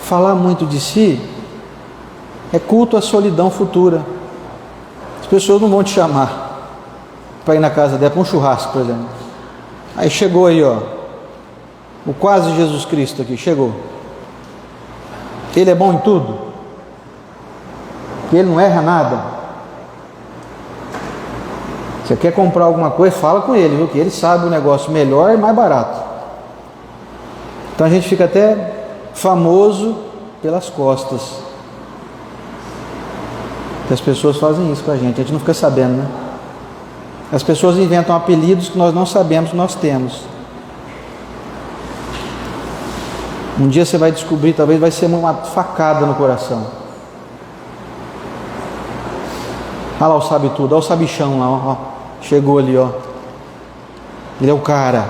falar muito de si é culto à solidão futura. As pessoas não vão te chamar para ir na casa dela, para um churrasco, por exemplo. Aí chegou aí, ó, o quase Jesus Cristo aqui, chegou. Ele é bom em tudo, que ele não erra nada. Você quer comprar alguma coisa, fala com ele, viu? Que ele sabe o negócio melhor e mais barato. Então a gente fica até famoso pelas costas. Que as pessoas fazem isso com a gente não fica sabendo, né? As pessoas inventam apelidos que nós não sabemos que nós temos. Um dia você vai descobrir, talvez vai ser uma facada no coração. Olha lá o sabe tudo, olha o sabichão lá, ó. Chegou ali, ó. Ele é o cara.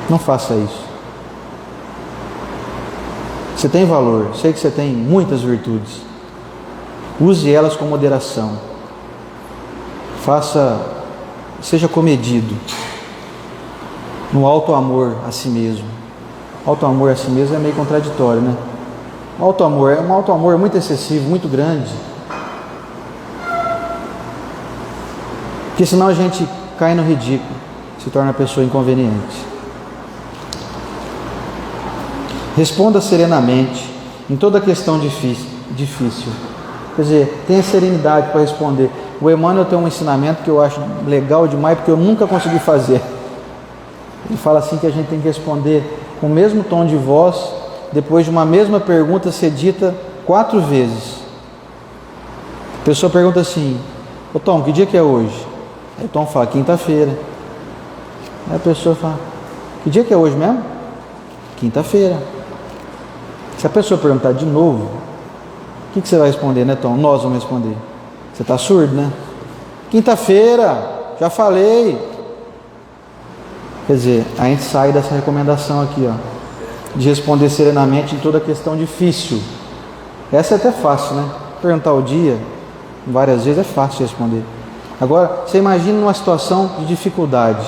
Não faça isso. Você tem valor, sei que você tem muitas virtudes. Use elas com moderação. Seja comedido. No alto amor a si mesmo. Alto amor a si mesmo é meio contraditório, né? Um alto amor muito excessivo, muito grande. Porque senão a gente cai no ridículo, se torna uma pessoa inconveniente. Responda serenamente em toda questão difícil. Quer dizer, tenha serenidade para responder. O Emmanuel tem um ensinamento que eu acho legal demais, porque eu nunca consegui fazer. Ele fala assim que a gente tem que responder com o mesmo tom de voz, depois de uma mesma pergunta ser dita 4 vezes. A pessoa pergunta assim: ô Tom, que dia que é hoje? Aí o Tom fala: quinta-feira. Aí a pessoa fala: que dia que é hoje mesmo? Quinta-feira. Se a pessoa perguntar de novo, o que você vai responder, né, Tom? Nós vamos responder. Você está surdo, né? Quinta-feira, já falei. Quer dizer, a gente sai dessa recomendação aqui, ó, de responder serenamente em toda questão difícil. Essa é até fácil, né? Perguntar o dia, várias vezes é fácil de responder. Agora, você imagina numa situação de dificuldade,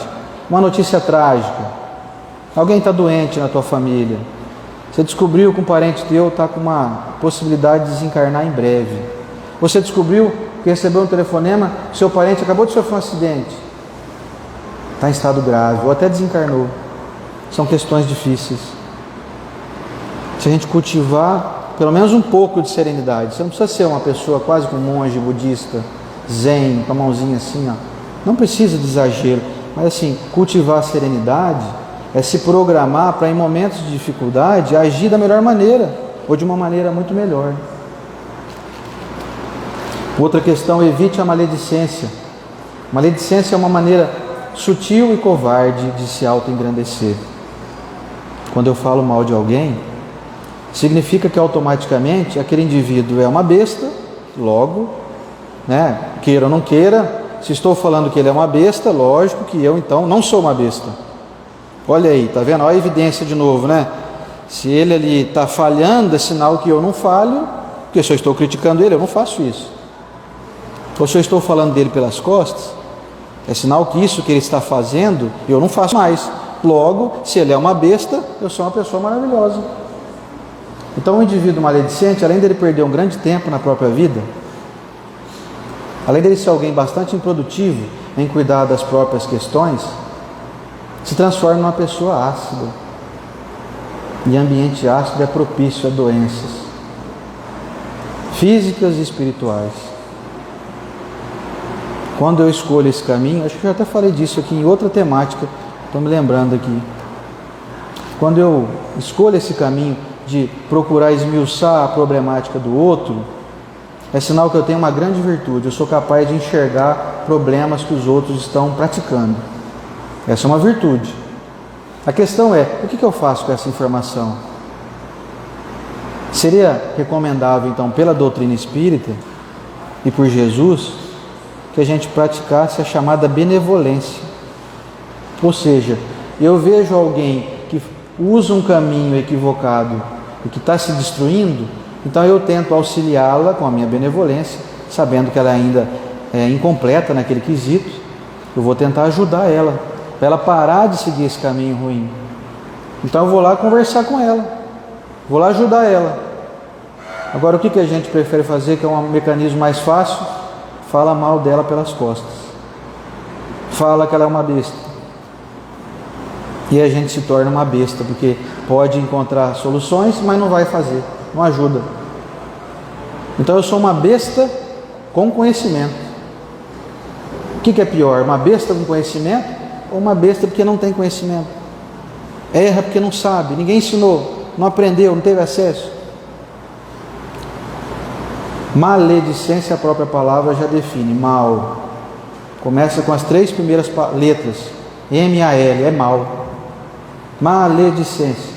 uma notícia trágica, alguém está doente na tua família, você descobriu que um parente teu está com uma possibilidade de desencarnar em breve. Você descobriu que recebeu um telefonema, seu parente acabou de sofrer um acidente, está em estado grave, ou até desencarnou. São questões difíceis. Se a gente cultivar pelo menos um pouco de serenidade, você não precisa ser uma pessoa quase como um monge budista, zen, com a mãozinha assim, ó. Não precisa de exagero, mas assim, cultivar a serenidade é se programar para, em momentos de dificuldade, agir da melhor maneira, ou de uma maneira muito melhor. Outra questão: evite a maledicência. Maledicência é uma maneira sutil e covarde de se auto-engrandecer. quando eu falo mal de alguém, significa que automaticamente aquele indivíduo é uma besta, logo, né, queira ou não queira, se estou falando que ele é uma besta, lógico que eu então não sou uma besta. Olha aí, tá vendo? Olha a evidência de novo, né? Se ele ali está falhando, é sinal que eu não falho, porque se eu estou criticando ele, eu não faço isso. Ou se eu estou falando dele pelas costas, é sinal que isso que ele está fazendo, eu não faço mais. Logo, se ele é uma besta, eu sou uma pessoa maravilhosa. Então, o indivíduo maledicente, além dele perder um grande tempo na própria vida, além dele ser alguém bastante improdutivo em cuidar das próprias questões, se transforma numa pessoa ácida. E ambiente ácido é propício a doenças físicas e espirituais. Quando eu escolho esse caminho, acho que eu já até falei disso aqui em outra temática, estou me lembrando aqui. Quando eu escolho esse caminho de procurar esmiuçar a problemática do outro, é sinal que eu tenho uma grande virtude, eu sou capaz de enxergar problemas que os outros estão praticando. Essa é uma virtude. A questão é, o que eu faço com essa informação? Seria recomendável, então, pela doutrina espírita e por Jesus, que a gente praticasse a chamada benevolência. Ou seja, eu vejo alguém que usa um caminho equivocado e que está se destruindo, então eu tento auxiliá-la com a minha benevolência, sabendo que ela ainda é incompleta naquele quesito, eu vou tentar ajudar ela, para ela parar de seguir esse caminho ruim. Então eu vou lá conversar com ela, vou lá ajudar ela. Agora o que a gente prefere fazer, que é um mecanismo mais fácil? Fala mal dela pelas costas, fala que ela é uma besta. E a gente se torna uma besta, porque pode encontrar soluções, mas não vai fazer, não ajuda. Então eu sou uma besta com conhecimento. O que é pior, uma besta com conhecimento ou uma besta porque não tem conhecimento? Erra porque não sabe, ninguém ensinou, não aprendeu, não teve acesso. Maledicência, a própria palavra já define, mal. Começa com as 3 primeiras letras, M-A-L, é mal. Maledicência.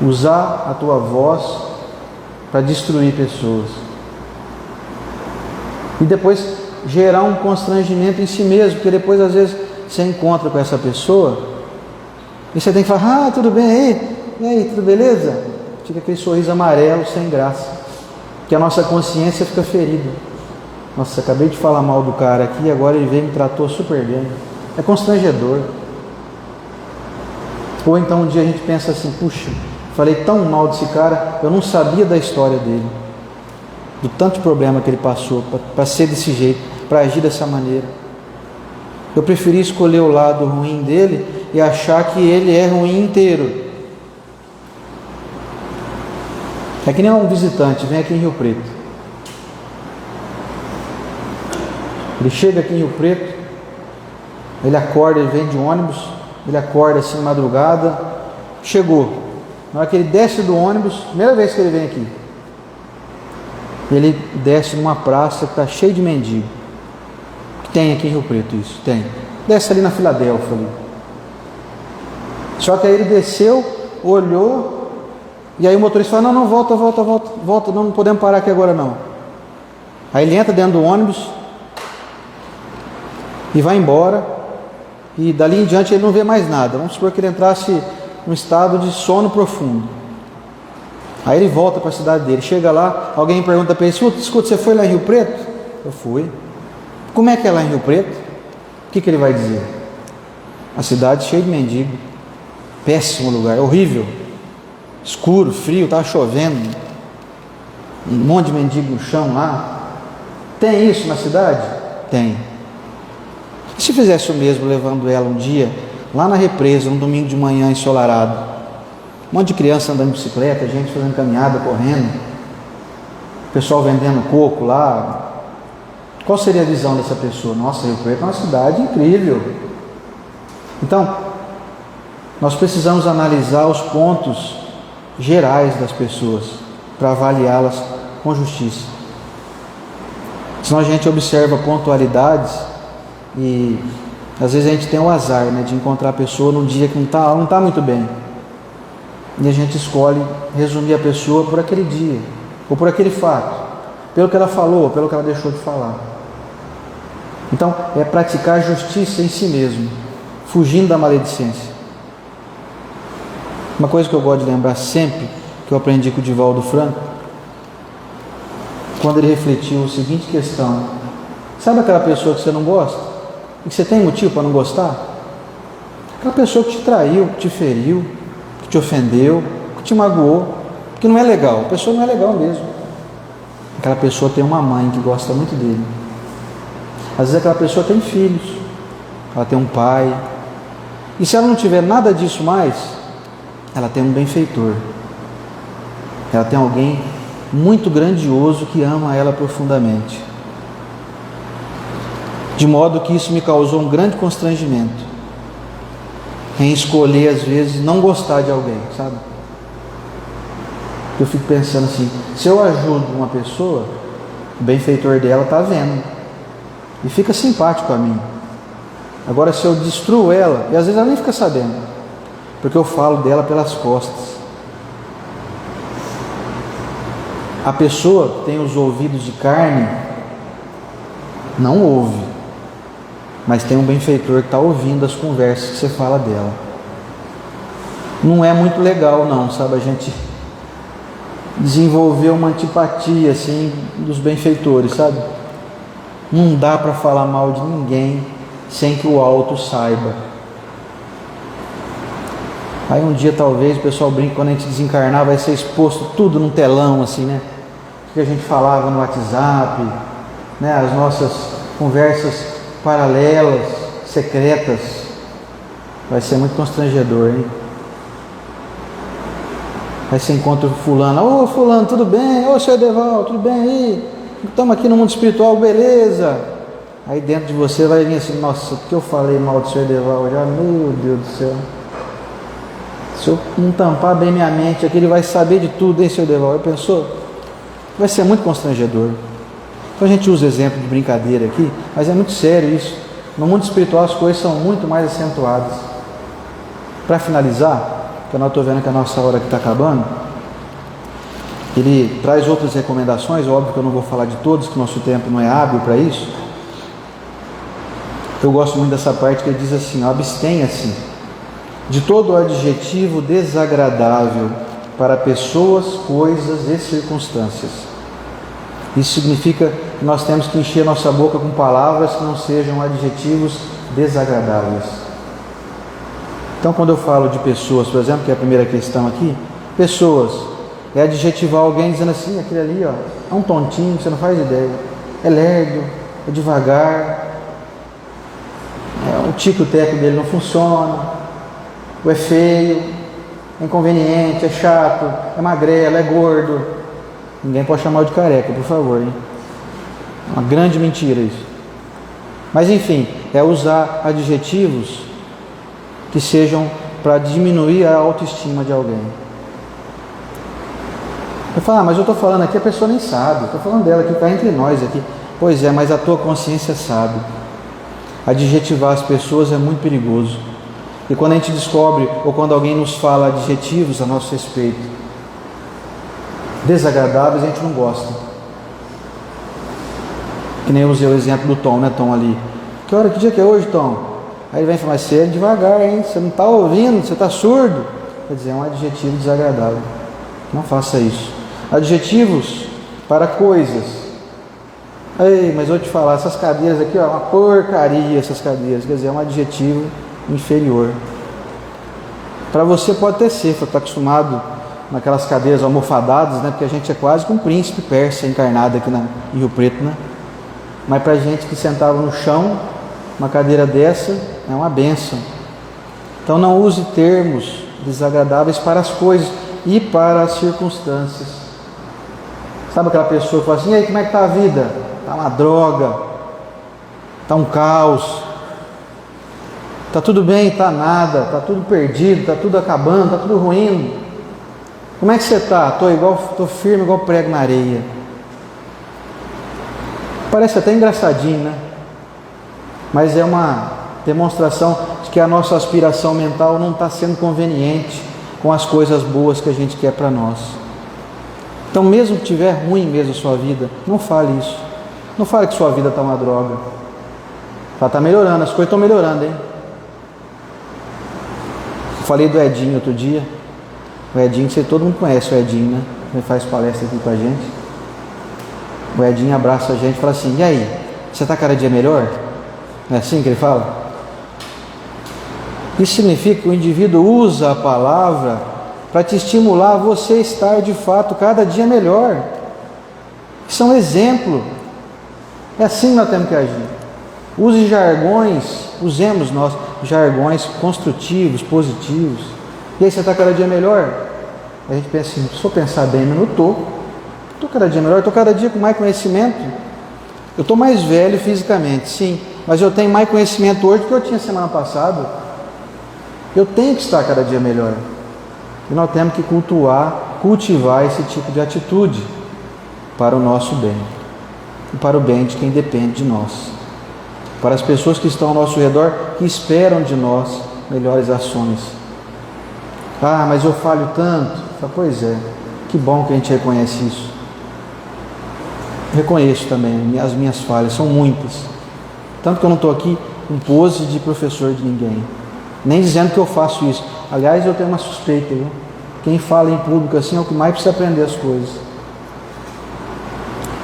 Usar a tua voz para destruir pessoas. E depois gerar um constrangimento em si mesmo, porque depois às vezes você encontra com essa pessoa e você tem que falar, tudo bem, e aí, tudo beleza? Fica aquele sorriso amarelo, sem graça, que a nossa consciência fica ferida. Nossa, acabei de falar mal do cara aqui, agora ele veio e me tratou super bem. É constrangedor. Ou então um dia a gente pensa assim, puxa, falei tão mal desse cara, eu não sabia da história dele, do tanto problema que ele passou para ser desse jeito, para agir dessa maneira. Eu preferi escolher o lado ruim dele e achar que ele é ruim inteiro. É que nem um visitante, vem aqui em Rio Preto. Ele chega aqui em Rio Preto, ele acorda, ele vem de ônibus, ele acorda assim de madrugada, chegou. Na hora que ele desce do ônibus, primeira vez que ele vem aqui, ele desce numa praça que está cheia de mendigo. Tem aqui em Rio Preto isso, tem. Desce ali na Filadélfia ali. Só que aí ele desceu, olhou, e aí o motorista fala, não, volta, não podemos parar aqui agora não. Aí ele entra dentro do ônibus e vai embora, e dali em diante ele não vê mais nada. Vamos supor que ele entrasse num estado de sono profundo. Aí ele volta para a cidade dele, chega lá, alguém pergunta para ele, escuta, você foi lá em Rio Preto? Eu fui. Como é que é lá em Rio Preto? O que ele vai dizer? A cidade cheia de mendigo, péssimo lugar, horrível, escuro, frio, estava chovendo, um monte de mendigo no chão lá. Tem isso na cidade? Tem. E se fizesse o mesmo, levando ela um dia lá na represa, um domingo de manhã ensolarado, um monte de criança andando de bicicleta, gente fazendo caminhada, correndo, pessoal vendendo coco lá, qual seria a visão dessa pessoa? Nossa, Rio Preto é uma cidade incrível. Então, nós precisamos analisar os pontos gerais das pessoas para avaliá-las com justiça. Senão a gente observa pontualidades e às vezes a gente tem o azar, né, de encontrar a pessoa num dia que não está muito bem. E a gente escolhe resumir a pessoa por aquele dia, ou por aquele fato, pelo que ela falou, ou pelo que ela deixou de falar. Então, é praticar justiça em si mesmo, fugindo da maledicência. Uma coisa que eu gosto de lembrar sempre, que eu aprendi com o Divaldo Franco, quando ele refletiu a seguinte questão: sabe aquela pessoa que você não gosta? E que você tem motivo para não gostar? Aquela pessoa que te traiu, que te feriu, que te ofendeu, que te magoou, que não é legal. A pessoa não é legal mesmo. Aquela pessoa tem uma mãe que gosta muito dele. Às vezes aquela pessoa tem filhos, ela tem um pai. E se ela não tiver nada disso mais, ela tem um benfeitor. Ela tem alguém muito grandioso que ama ela profundamente. De modo que isso me causou um grande constrangimento em escolher, às vezes, não gostar de alguém, sabe? Eu fico pensando assim, se eu ajudo uma pessoa, o benfeitor dela está vendo e fica simpático a mim. Agora, se eu destruo ela, e às vezes ela nem fica sabendo, porque eu falo dela pelas costas. A pessoa que tem os ouvidos de carne não ouve, mas tem um benfeitor que está ouvindo as conversas que você fala dela. Não é muito legal não, sabe? A gente desenvolver uma antipatia assim dos benfeitores, sabe? Não dá para falar mal de ninguém sem que o alto saiba. Aí um dia talvez o pessoal brinca, quando a gente desencarnar vai ser exposto tudo num telão assim, né? O que a gente falava no WhatsApp, né? As nossas conversas paralelas, secretas. Vai ser muito constrangedor, hein? Aí você encontra o fulano: ô fulano, tudo bem? Ô seu Edevaldo, tudo bem aí? Estamos aqui no mundo espiritual, beleza? Aí dentro de você vai vir assim: nossa, o que eu falei mal do seu Edevaldo já? Meu Deus do céu. Se eu não tampar bem minha mente aqui, ele vai saber de tudo, hein, seu Edevaldo? Pensou? Vai ser muito constrangedor. Então a gente usa exemplo de brincadeira aqui, mas é muito sério isso. No mundo espiritual as coisas são muito mais acentuadas. Para finalizar, que eu estou vendo que a nossa hora aqui está acabando, ele traz outras recomendações, óbvio que eu não vou falar de todas, que nosso tempo não é hábil para isso. Eu gosto muito dessa parte que ele diz assim: abstenha-se de todo adjetivo desagradável para pessoas, coisas e circunstâncias. Isso significa que nós temos que encher nossa boca com palavras que não sejam adjetivos desagradáveis. Então, quando eu falo de pessoas, por exemplo, que é a primeira questão aqui, pessoas, é adjetivar alguém dizendo assim: aquele ali, ó, é um tontinho, você não faz ideia, é lerdo, é devagar, o tico teco dele não funciona, ou é feio, é inconveniente, é chato, é magrelo, é gordo. Ninguém pode chamar de careca, por favor, hein? Uma grande mentira isso. Mas enfim, é usar adjetivos que sejam para diminuir a autoestima de alguém. Eu falo: mas eu estou falando aqui, a pessoa nem sabe, estou falando dela aqui, está entre nós aqui. Pois é, mas a tua consciência sabe. Adjetivar as pessoas é muito perigoso. E quando a gente descobre, ou quando alguém nos fala adjetivos a nosso respeito desagradáveis, a gente não gosta. Que nem eu usei o exemplo do Tom, né, Tom, ali. Que dia que é hoje, Tom? Aí ele vem e fala: mas você é devagar, hein? Você não está ouvindo, você está surdo. Quer dizer, é um adjetivo desagradável. Não faça isso. Adjetivos para coisas. Ei, mas eu vou te falar, essas cadeiras aqui, ó, uma porcaria essas cadeiras. Quer dizer, é um adjetivo inferior. Para você pode até ser, você está acostumado naquelas cadeiras almofadadas, né? Porque a gente é quase que um príncipe persa encarnado aqui em Rio Preto, né? Mas para a gente que sentava no chão, uma cadeira dessa é uma bênção. Então não use termos desagradáveis para as coisas e para as circunstâncias. Sabe aquela pessoa que fala assim: e aí, como é que está a vida? Está uma droga, está um caos, está tudo bem, está nada, está tudo perdido, está tudo acabando, está tudo ruim. Como é que você está? Estou firme igual prego na areia. Parece até engraçadinho, né? Mas é uma demonstração de que a nossa aspiração mental não está sendo conveniente com as coisas boas que a gente quer para nós. Então, mesmo que tiver ruim mesmo a sua vida, não fale isso. Não fale que sua vida está uma droga. Ela está melhorando, as coisas estão melhorando, hein? Eu falei do Edinho outro dia. O Edinho, todo mundo conhece o Edinho, né? Ele faz palestra aqui com a gente. O Edinho abraça a gente e fala assim: e aí, você está cada dia melhor? Não é assim que ele fala? Isso significa que o indivíduo usa a palavra para te estimular a você estar de fato cada dia melhor. Isso é um exemplo. É assim que nós temos que agir. Use jargões, usemos nós jargões construtivos, positivos. E aí você está cada dia melhor? A gente pensa assim: se eu pensar bem, mas não estou cada dia melhor, estou cada dia com mais conhecimento. Eu estou mais velho fisicamente, sim, mas eu tenho mais conhecimento hoje do que eu tinha semana passada. Eu tenho que estar cada dia melhor. E nós temos que cultivar esse tipo de atitude para o nosso bem e para o bem de quem depende de nós, para as pessoas que estão ao nosso redor, que esperam de nós melhores ações. Ah, mas eu falho tanto. Pois é, que bom que a gente reconhece isso. Reconheço também as minhas falhas, são muitas. Tanto que eu não estou aqui com pose de professor de ninguém, nem dizendo que eu faço isso. Aliás, eu tenho uma suspeita, viu? Quem fala em público assim é o que mais precisa aprender as coisas.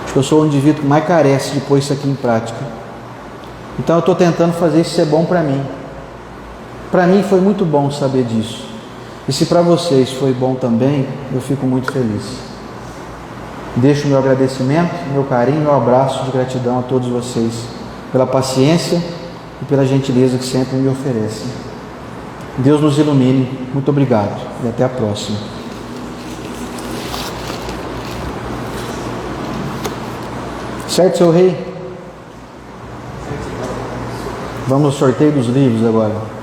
Acho que eu sou o indivíduo que mais carece de pôr isso aqui em prática. Então eu estou tentando fazer isso ser bom para mim. Para mim foi muito bom saber disso. E se para vocês foi bom também, eu fico muito feliz. Deixo meu agradecimento, meu carinho, meu abraço de gratidão a todos vocês pela paciência e pela gentileza que sempre me oferecem. Deus nos ilumine. Muito obrigado e até a próxima. Certo, seu rei? Vamos ao sorteio dos livros agora.